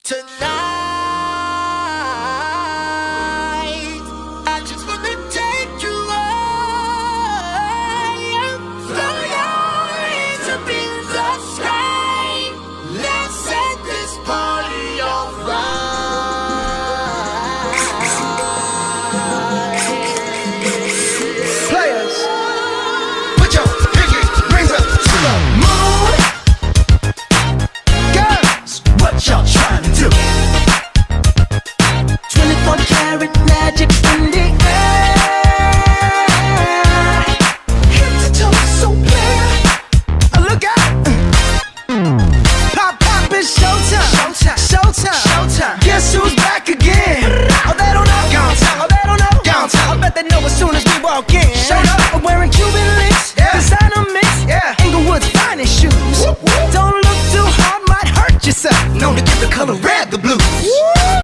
Tonight, I just wanna take you higher. Throw your hands up in the sky. Let's set this party alright. Players, put your pinky rings up to the moon. Girls, what y'all trying to do?